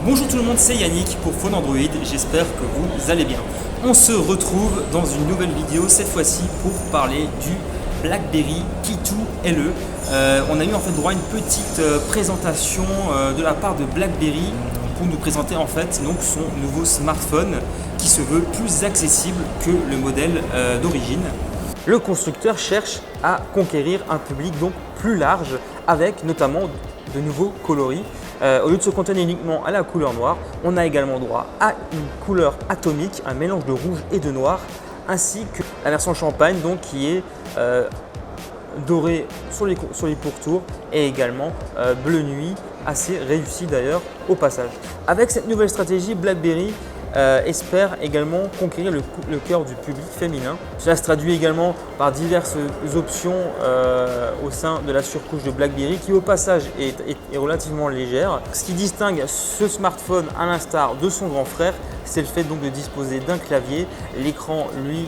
Bonjour tout le monde, c'est Yannick pour Phone Android, j'espère que vous allez bien. On se retrouve dans une nouvelle vidéo, cette fois-ci pour parler du BlackBerry Key2 LE. On a eu en fait droit à une petite présentation de la part de BlackBerry pour nous présenter en fait donc son nouveau smartphone qui se veut plus accessible que le modèle d'origine. Le constructeur cherche à conquérir un public donc plus large avec notamment de nouveaux coloris. Au lieu de se cantonner uniquement à la couleur noire, on a également droit à une couleur atomique, un mélange de rouge et de noir, ainsi que la version champagne donc, qui est dorée sur les pourtours et également bleu nuit, assez réussi d'ailleurs au passage. Avec cette nouvelle stratégie, BlackBerry espère également conquérir le cœur du public féminin. Cela se traduit également par diverses options au sein de la surcouche de BlackBerry qui au passage est relativement légère. Ce qui distingue ce smartphone à l'instar de son grand frère, c'est le fait donc de disposer d'un clavier. L'écran lui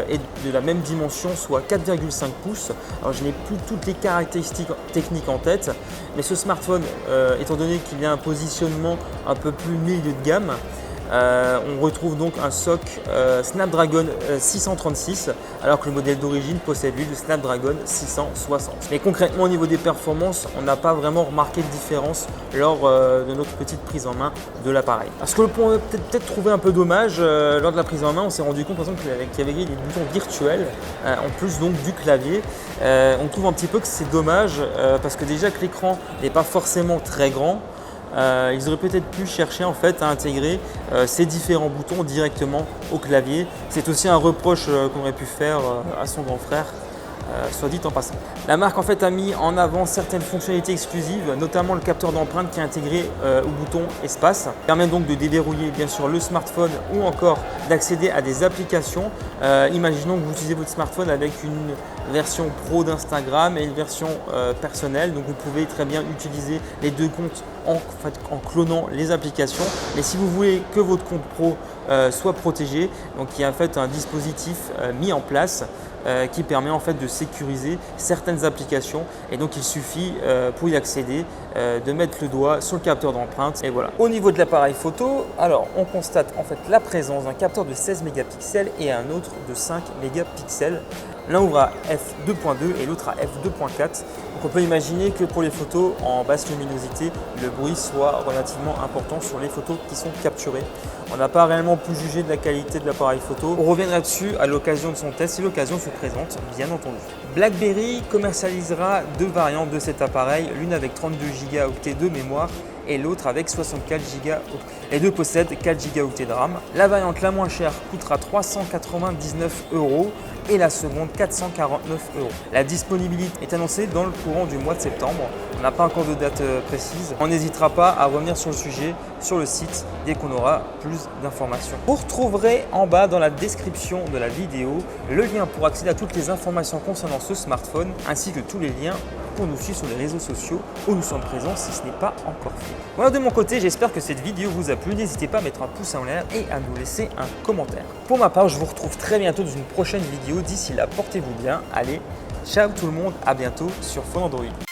est de la même dimension, soit 4,5 pouces. Alors je n'ai plus toutes les caractéristiques techniques en tête, mais ce smartphone, étant donné qu'il y a un positionnement un peu plus milieu de gamme, on retrouve donc un SoC Snapdragon 636 alors que le modèle d'origine possède lui le Snapdragon 660. Mais concrètement au niveau des performances, on n'a pas vraiment remarqué de différence lors de notre petite prise en main de l'appareil. Ce que l'on peut peut-être trouver un peu dommage lors de la prise en main, on s'est rendu compte par exemple qu'il y avait des boutons virtuels en plus donc du clavier. On trouve un petit peu que c'est dommage parce que déjà que l'écran n'est pas forcément très grand. Ils auraient peut-être pu chercher en fait à intégrer ces différents boutons directement au clavier. C'est aussi un reproche qu'on aurait pu faire à son grand frère, soit dit en passant. La marque en fait a mis en avant certaines fonctionnalités exclusives, notamment le capteur d'empreinte qui est intégré au bouton espace. Ça permet donc de déverrouiller bien sûr le smartphone ou encore d'accéder à des applications. Imaginons que vous utilisez votre smartphone avec une version pro d'Instagram et une version personnelle. Donc vous pouvez très bien utiliser les deux comptes en clonant les applications. Mais si vous voulez que votre compte pro soit protégé, donc il y a en fait un dispositif mis en place qui permet en fait de sécuriser certaines applications et donc il suffit pour y accéder de mettre le doigt sur le capteur d'empreinte et voilà. Au niveau de l'appareil photo, alors on constate en fait la présence d'un capteur de 16 mégapixels et un autre de 5 mégapixels. L'un ouvre à f2.2 et l'autre à f2.4. Donc on peut imaginer que pour les photos en basse luminosité, le bruit soit relativement important sur les photos qui sont capturées. On n'a pas réellement pu juger de la qualité de l'appareil photo. On reviendra dessus à l'occasion de son test si l'occasion se présente, bien entendu. BlackBerry commercialisera deux variantes de cet appareil, l'une avec 32 Go de mémoire et l'autre avec 64 Go. Les deux possèdent 4 Go de RAM. La variante la moins chère coûtera 399 € et la seconde 449 €. La disponibilité est annoncée dans le courant du mois de septembre. On n'a pas encore de date précise. On n'hésitera pas à revenir sur le sujet sur le site dès qu'on aura plus d'informations. Vous retrouverez en bas dans la description de la vidéo le lien pour accéder à toutes les informations concernant ce smartphone ainsi que tous les liens pour nous suivre sur les réseaux sociaux où nous sommes présents si ce n'est pas encore fait. Voilà de mon côté, j'espère que cette vidéo vous a plu. N'hésitez pas à mettre un pouce en l'air et à nous laisser un commentaire. Pour ma part, je vous retrouve très bientôt dans une prochaine vidéo. D'ici là, portez-vous bien. Allez, ciao tout le monde, à bientôt sur Phone Android.